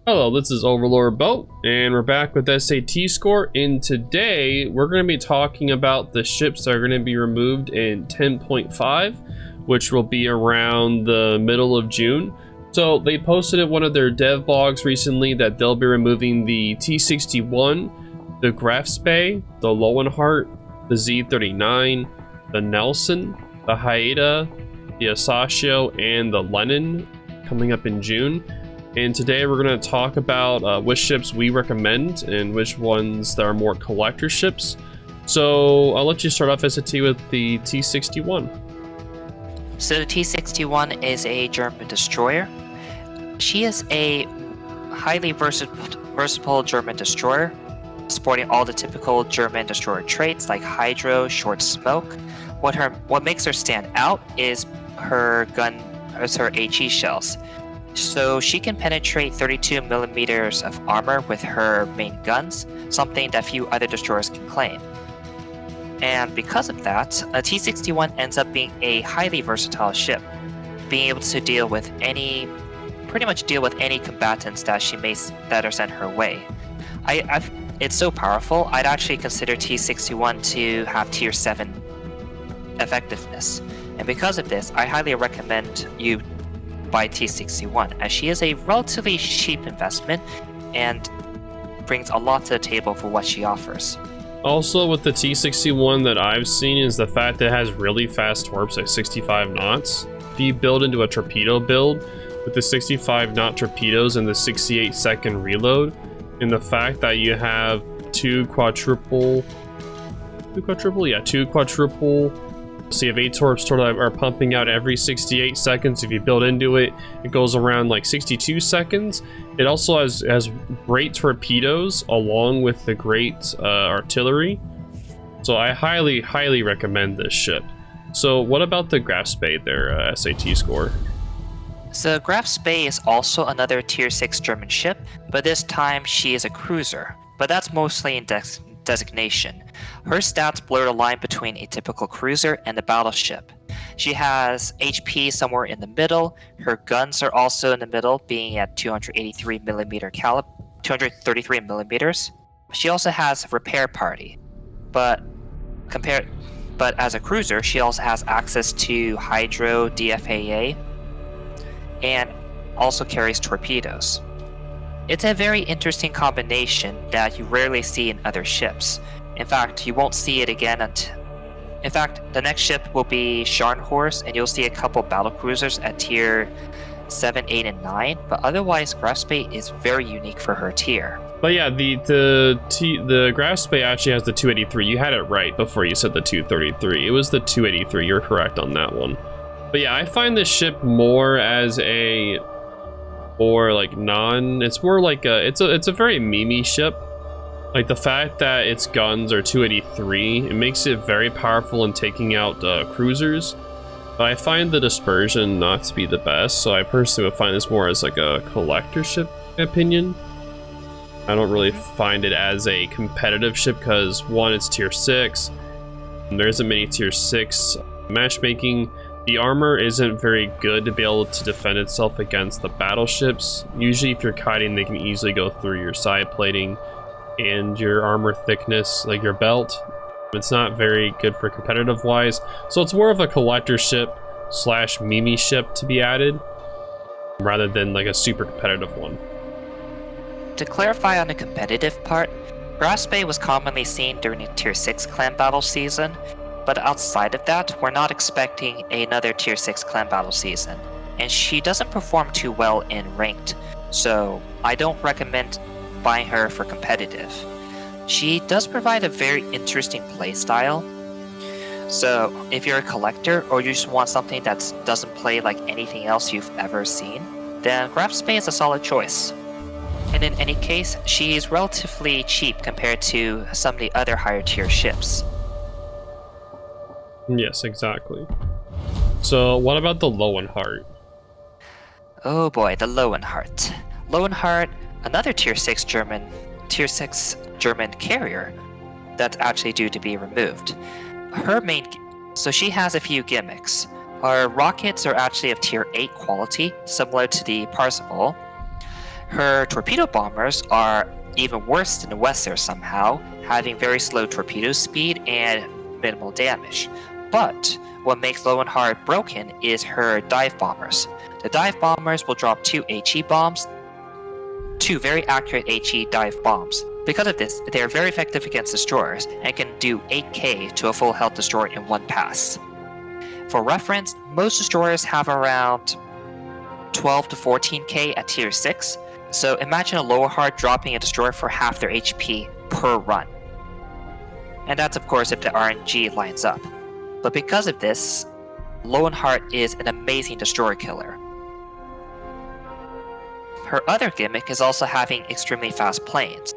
Hello, this is OverlordBou, and we're back with SAT score, and today we're going to be talking about the ships that are going to be removed in 10.5, which will be around the middle of June. So they posted in one of their dev blogs recently that they'll be removing the T-61, the Graf Spee, the Loewenhardt, the Z-39, the Nelson, the Haida, the Asashio, and the Lenin coming up in June. And today we're going to talk about which ships we recommend and which ones that are more collector ships. So I'll let you start off, SAT, with the T-61. So the T-61 is a German destroyer. She is a highly versatile German destroyer, sporting all the typical German destroyer traits like hydro, short smoke. What makes her stand out is her HE shells. So she can penetrate 32 millimeters of armor with her main guns, something that few other destroyers can claim. And because of that, a T-61 ends up being a highly versatile ship, being able to pretty much deal with any combatants that are sent her way. It's so powerful, I'd actually consider T-61 to have tier 7 effectiveness. And because of this, I highly recommend you buy T-61, as she is a relatively cheap investment and brings a lot to the table for what she offers. Also, with the T-61 that I've seen is the fact that it has really fast warps at 65 knots. If you build into a torpedo build with the 65 knot torpedoes and the 68-second reload, and the fact that you have two quadruple, so you have 8 torps that are pumping out every 68 seconds. If you build into it, it goes around like 62 seconds. It also has great torpedoes along with the great artillery. So I highly recommend this ship. So what about the Graf Spee there, SAT score? So Graf Spee is also another tier 6 German ship, but this time she is a cruiser. But that's mostly in designation. Her stats blur the line between a typical cruiser and a battleship. She has HP somewhere in the middle. Her guns are also in the middle, being at 233 millimeters. She also has repair party, but as a cruiser, she also has access to hydro, DFAA, and also carries torpedoes. It's a very interesting combination that you rarely see in other ships. In fact, you won't see it again the next ship will be Scharnhorst, and you'll see a couple battlecruisers at tier 7, 8, and 9, but otherwise Graf Spee is very unique for her tier. But yeah, the Graf Spee actually has the 283. You had it right before you said the 233. It was the 283. You're correct on that one. But yeah, I find this ship more as a it's more like it's a very memey ship. Like the fact that its guns are 283, it makes it very powerful in taking out cruisers. But I find the dispersion not to be the best, so I personally would find this more as like a collector ship opinion. I don't really find it as a competitive ship because, one, it's tier 6. There isn't many tier 6 matchmaking. The armor isn't very good to be able to defend itself against the battleships. Usually if you're kiting, they can easily go through your side plating and your armor thickness, like your belt. It's not very good for competitive wise. So it's more of a collector ship / meme ship to be added, rather than like a super competitive one. To clarify on the competitive part, Graf Spee was commonly seen during the tier 6 clan battle season, but outside of that, we're not expecting another tier 6 clan battle season, and she doesn't perform too well in ranked, so I don't recommend buying her for competitive. She does provide a very interesting playstyle, so if you're a collector or you just want something that doesn't play like anything else you've ever seen, then Graf Spee is a solid choice. And in any case, she is relatively cheap compared to some of the other higher tier ships. Yes, exactly. So what about the Loewenhardt? Oh boy, the Loewenhardt. Loewenhardt, another tier 6 German carrier that's actually due to be removed. So she has a few gimmicks. Our rockets are actually of tier 8 quality, similar to the Parzival. Her torpedo bombers are even worse than the Westers somehow, having very slow torpedo speed and minimal damage. But what makes Loewenhardt broken is her dive bombers. The dive bombers will drop 2 HE bombs, 2 very accurate HE dive bombs. Because of this, they are very effective against destroyers and can do 8k to a full health destroyer in one pass. For reference, most destroyers have around 12 to 14k at tier 6, so imagine a Loewenhardt dropping a destroyer for half their HP per run. And that's of course if the RNG lines up. But because of this, Loewenhardt is an amazing destroyer killer. Her other gimmick is also having extremely fast planes.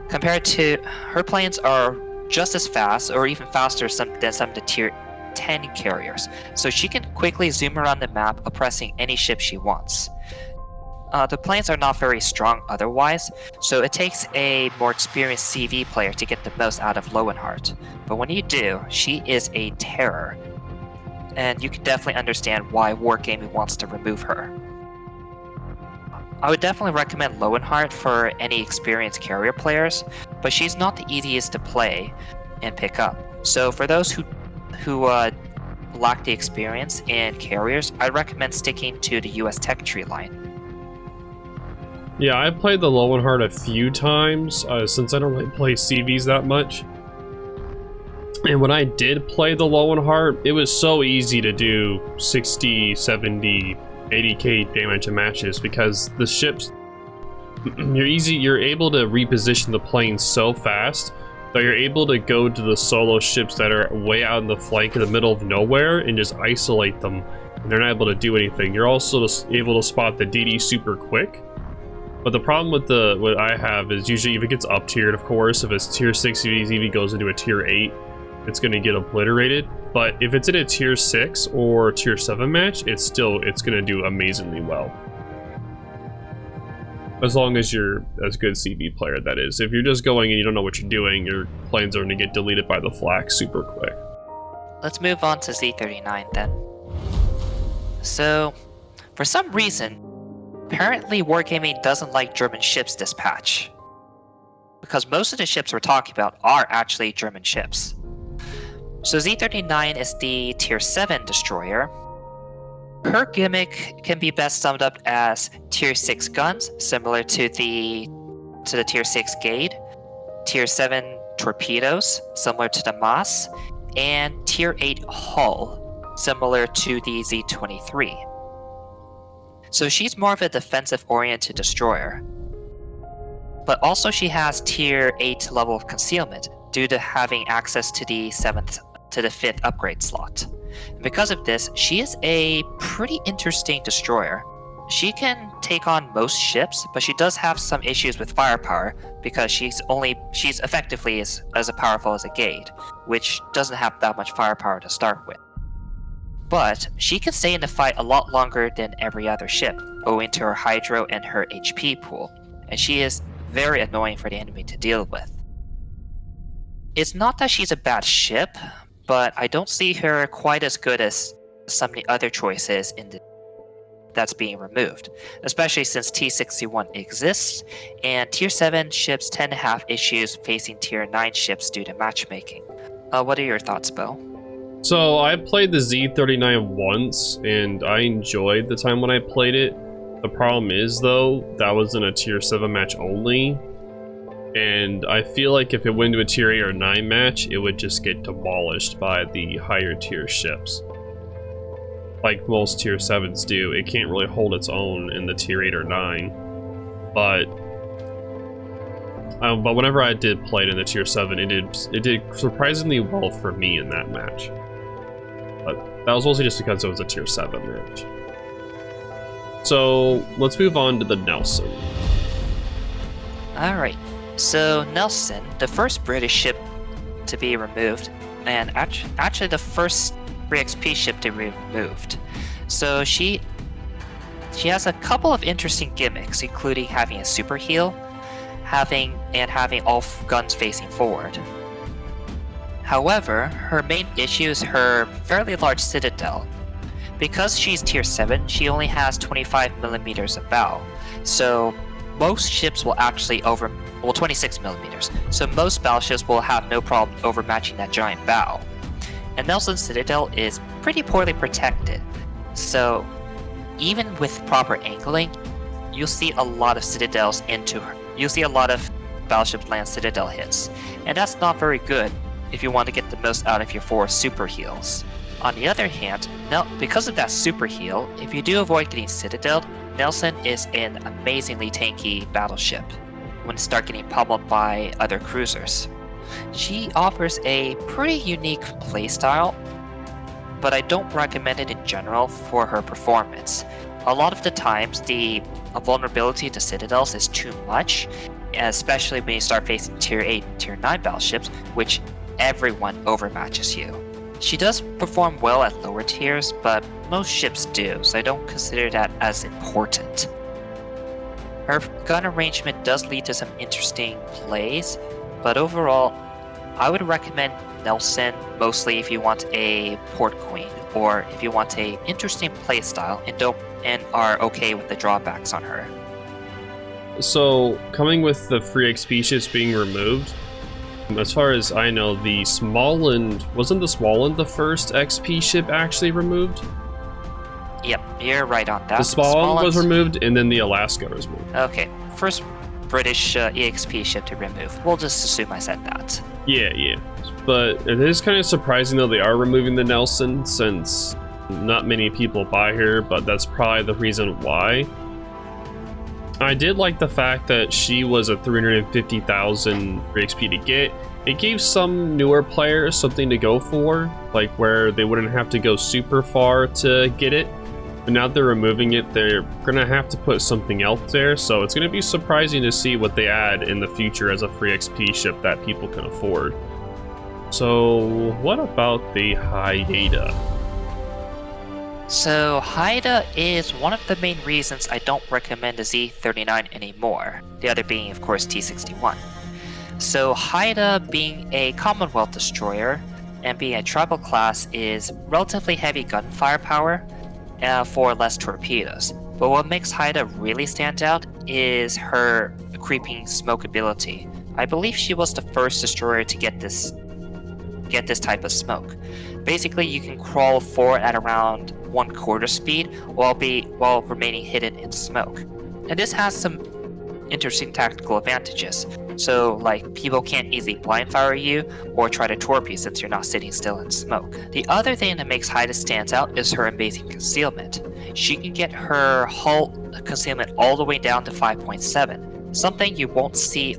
Compared to her planes are just as fast or even faster than some of the tier 10 carriers, so she can quickly zoom around the map oppressing any ship she wants. The planes are not very strong otherwise, so it takes a more experienced CV player to get the most out of Loewenhardt. But when you do, she is a terror, and you can definitely understand why Wargaming wants to remove her. I would definitely recommend Loewenhardt for any experienced carrier players, but she's not the easiest to play and pick up. So for those who lack the experience in carriers, I'd recommend sticking to the US Tech Tree line. Yeah, I've played the Loewenhardt a few times, since I don't really play CVs that much. And when I did play the Loewenhardt, it was so easy to do 60, 70, 80k damage in matches because the ships, you're able to reposition the planes so fast that you're able to go to the solo ships that are way out in the flank in the middle of nowhere and just isolate them, and they're not able to do anything. You're also able to spot the DD super quick. But the problem with what I have is usually if it gets up tiered, of course, if it's tier 6 EV goes into a tier 8, it's going to get obliterated. But if it's in a tier 6 or tier 7 match, it's going to do amazingly well. As long as you're a good CV player, that is. If you're just going and you don't know what you're doing, your planes are going to get deleted by the flak super quick. Let's move on to Z39 then. So, for some reason, apparently Wargaming doesn't like German ships this patch. Because most of the ships we're talking about are actually German ships. So Z39 is the tier 7 destroyer. Her gimmick can be best summed up as tier 6 guns, similar to the tier 6 Gade, tier 7 torpedoes, similar to the Maas, and tier 8 hull, similar to the Z23. So she's more of a defensive-oriented destroyer. But also she has tier 8 level of concealment, due to having access to the 5th upgrade slot. And because of this, she is a pretty interesting destroyer. She can take on most ships, but she does have some issues with firepower because she's effectively as powerful as a Gade, which doesn't have that much firepower to start with. But she can stay in the fight a lot longer than every other ship, owing to her hydro and her HP pool, and she is very annoying for the enemy to deal with. It's not that she's a bad ship, but I don't see her quite as good as some of the other choices that's being removed, especially since T61 exists, and Tier 7 ships tend to have issues facing Tier 9 ships due to matchmaking. What are your thoughts, Bo? So I played the Z39 once, and I enjoyed the time when I played it. The problem is, though, that was in a Tier 7 match only, and I feel like if it went to a Tier 8 or 9 match, it would just get demolished by the higher tier ships. Like most Tier 7s do. It can't really hold its own in the Tier 8 or 9. But whenever I did play it in the Tier 7, it did surprisingly well for me in that match. But that was mostly just because it was a Tier 7 match. So let's move on to the Nelson. Alright, so Nelson, the first British ship to be removed, and actually the first 3XP ship to be removed. So she has a couple of interesting gimmicks, including having a super heal, having all guns facing forward. However, her main issue is her fairly large citadel. Because she's tier 7, she only has 25mm of bow, so most ships will actually 26 millimeters, so most battleships will have no problem overmatching that giant bow. And Nelson's Citadel is pretty poorly protected, so even with proper angling, you'll see a lot of citadels into her. You'll see a lot of battleships land Citadel hits, and that's not very good if you want to get the most out of your 4 super heals. On the other hand, because of that super heal, if you do avoid getting Citadeled, Nelson is an amazingly tanky battleship when you start getting pummeled by other cruisers. She offers a pretty unique playstyle, but I don't recommend it in general for her performance. A lot of the times, the vulnerability to Citadels is too much, especially when you start facing Tier 8 and Tier 9 battleships, which everyone overmatches you. She does perform well at lower tiers, but most ships do, so I don't consider that as important. Her gun arrangement does lead to some interesting plays, but overall, I would recommend Nelson mostly if you want a port queen, or if you want a interesting playstyle and are okay with the drawbacks on her. So, coming with the free XP ships being removed, as far as I know, wasn't the Smolensk the first XP ship actually removed? Yep, you're right on that. The Smolensk was removed, and then the Alaska was removed. Okay, first British EXP ship to remove. We'll just assume I said that. Yeah. But it is kind of surprising, though, they are removing the Nelson, since not many people buy her, but that's probably the reason why. I did like the fact that she was a 350,000 XP to get. It gave some newer players something to go for, like where they wouldn't have to go super far to get it. But now they're removing it, they're gonna have to put something else there, so it's gonna be surprising to see what they add in the future as a free XP ship that people can afford. So, what about the Haida? So Haida is one of the main reasons I don't recommend the Z39 anymore, the other being of course T61. So Haida, being a Commonwealth destroyer and being a tribal class, is relatively heavy gun firepower for less torpedoes. But what makes Haida really stand out is her creeping smoke ability. I believe she was the first destroyer to get this type of smoke. Basically, you can crawl forward at around 1/4 speed while remaining hidden in smoke. And this has some interesting tactical advantages. So, like, people can't easily blind fire you or try to torp you since you're not sitting still in smoke. The other thing that makes Haida stand out is her amazing concealment. She can get her hull concealment all the way down to 5.7, something you won't see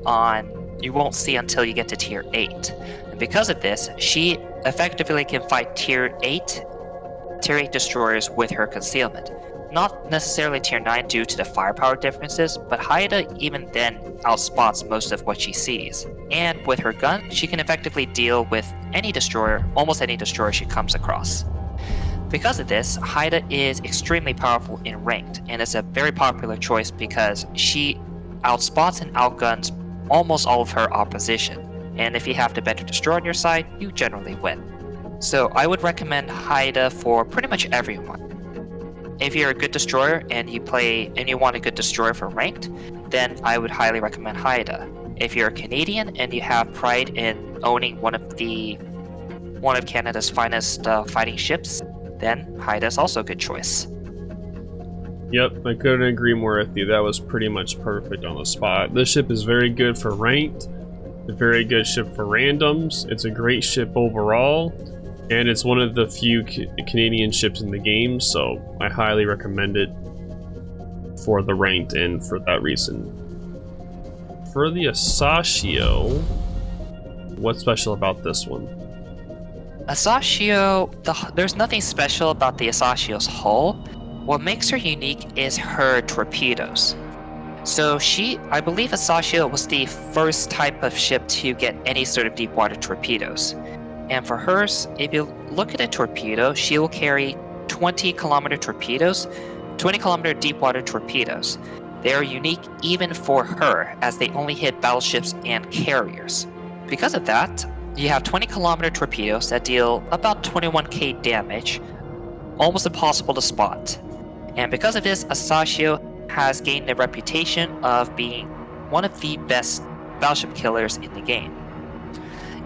until you get to Tier 8. And because of this, she effectively can fight Tier 8 destroyers with her concealment. Not necessarily Tier 9 due to the firepower differences, but Haida even then outspots most of what she sees. And with her gun, she can effectively deal with almost any destroyer she comes across. Because of this, Haida is extremely powerful in ranked, and is a very popular choice because she outspots and outguns almost all of her opposition. And if you have the better destroyer on your side, you generally win. So I would recommend Haida for pretty much everyone. If you're a good destroyer and you want a good destroyer for ranked, then I would highly recommend Haida. If you're a Canadian and you have pride in owning one of Canada's finest fighting ships, then Haida is also a good choice. Yep, I couldn't agree more with you. That was pretty much perfect on the spot. This ship is very good for ranked, a very good ship for randoms. It's a great ship overall, and it's one of the few Canadian ships in the game, so I highly recommend it for the ranked and for that reason. For the Asashio, what's special about this one? Asashio, there's nothing special about the Asashio's hull. What makes her unique is her torpedoes. So I believe Asashio was the first type of ship to get any sort of deep water torpedoes. And for hers, if you look at a torpedo, she will carry 20-kilometer torpedoes, 20-kilometer deep water torpedoes. They are unique even for her, as they only hit battleships and carriers. Because of that, you have 20-kilometer torpedoes that deal about 21k damage, almost impossible to spot. And because of this, Asashio has gained a reputation of being one of the best battleship killers in the game.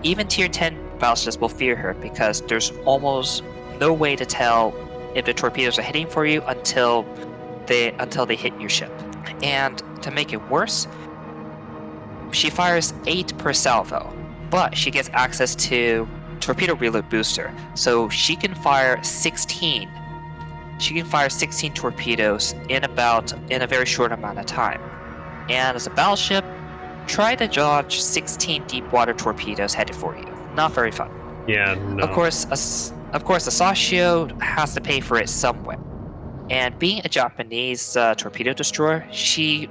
Even tier 10 battleships will fear her because there's almost no way to tell if the torpedoes are hitting for you until they hit your ship. And to make it worse, she fires 8 per salvo, but she gets access to torpedo reload booster, so she can fire 16. She can fire 16 torpedoes in a very short amount of time. And as a battleship, try to dodge 16 deep water torpedoes headed for you. Not very fun. Yeah, no. Of course, Asashio has to pay for it somewhere. And being a Japanese torpedo destroyer, she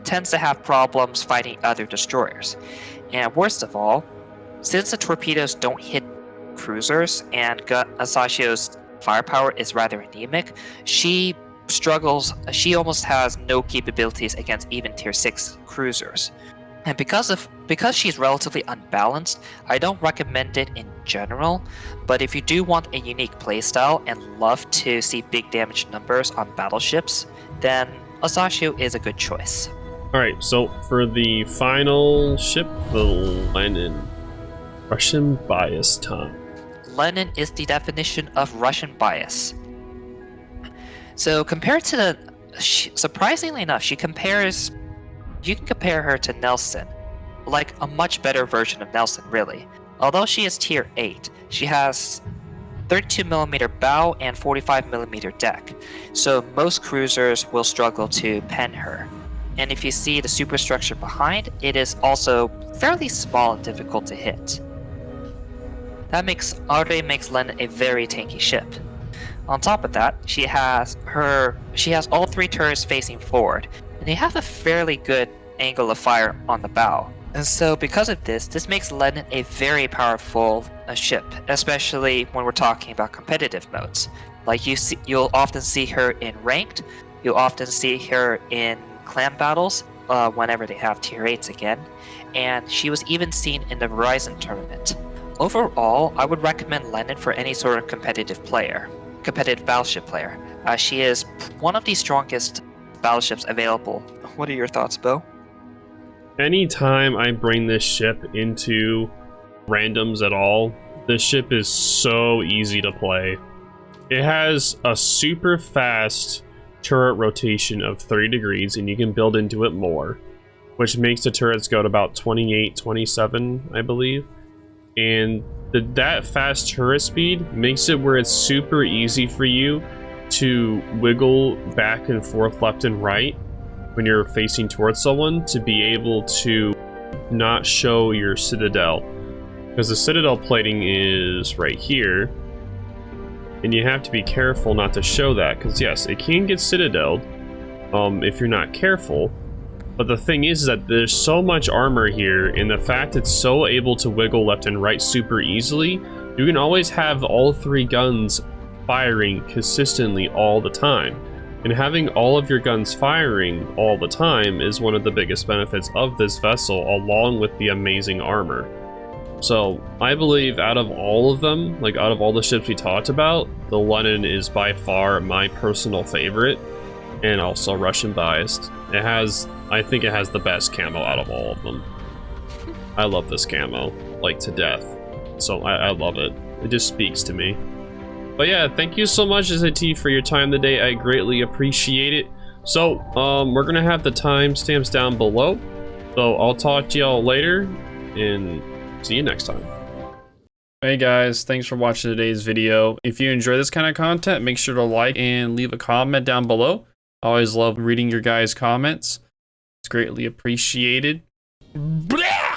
tends to have problems fighting other destroyers. And worst of all, since the torpedoes don't hit cruisers and Asashio's firepower is rather anemic, she struggles. She almost has no capabilities against even tier 6 cruisers. And because she's relatively unbalanced, I don't recommend it in general, but if you do want a unique playstyle and love to see big damage numbers on battleships, then Asashio is a good choice. Alright, so for the final ship, the Lenin. Russian bias time. Lenin is the definition of Russian bias. So compared to surprisingly enough, you can compare her to Nelson, like a much better version of Nelson really. Although she is tier 8, she has 32mm bow and 45mm deck, so most cruisers will struggle to pen her. And if you see the superstructure behind, it is also fairly small and difficult to hit. That already makes Lenin a very tanky ship. On top of that, she has all 3 turrets facing forward, and they have a fairly good angle of fire on the bow. And so because of this makes Lenin a very powerful ship, especially when we're talking about competitive modes. Like you'll often see her in ranked, you'll often see her in clan battles whenever they have tier 8s again, and she was even seen in the Verizon tournament. Overall, I would recommend Lenin for any sort of competitive battleship player. She is one of the strongest battleships available. What are your thoughts, Bo? Anytime I bring this ship into randoms at all, this ship is so easy to play. It has a super fast turret rotation of 30 degrees, and you can build into it more, which makes the turrets go to about 28, 27, I believe. And that fast turret speed makes it where it's super easy for you to wiggle back and forth left and right when you're facing towards someone, to be able to not show your citadel, because the citadel plating is right here, and you have to be careful not to show that, because yes, it can get citadeled if you're not careful. But the thing is that there's so much armor here, and the fact it's so able to wiggle left and right super easily, you can always have all 3 guns firing consistently all the time. And having all of your guns firing all the time is one of the biggest benefits of this vessel, along with the amazing armor. So I believe out of all of them, like out of all the ships we talked about, the Lenin is by far my personal favorite, and also Russian biased. I think it has the best camo out of all of them. I love this camo, like, to death. So I love it. It just speaks to me. But yeah, thank you so much, SAT, for your time today. I greatly appreciate it. So, we're gonna have the timestamps down below. So I'll talk to y'all later, and see you next time. Hey guys, thanks for watching today's video. If you enjoy this kind of content, make sure to like and leave a comment down below. I always love reading your guys' comments. It's greatly appreciated. Blah!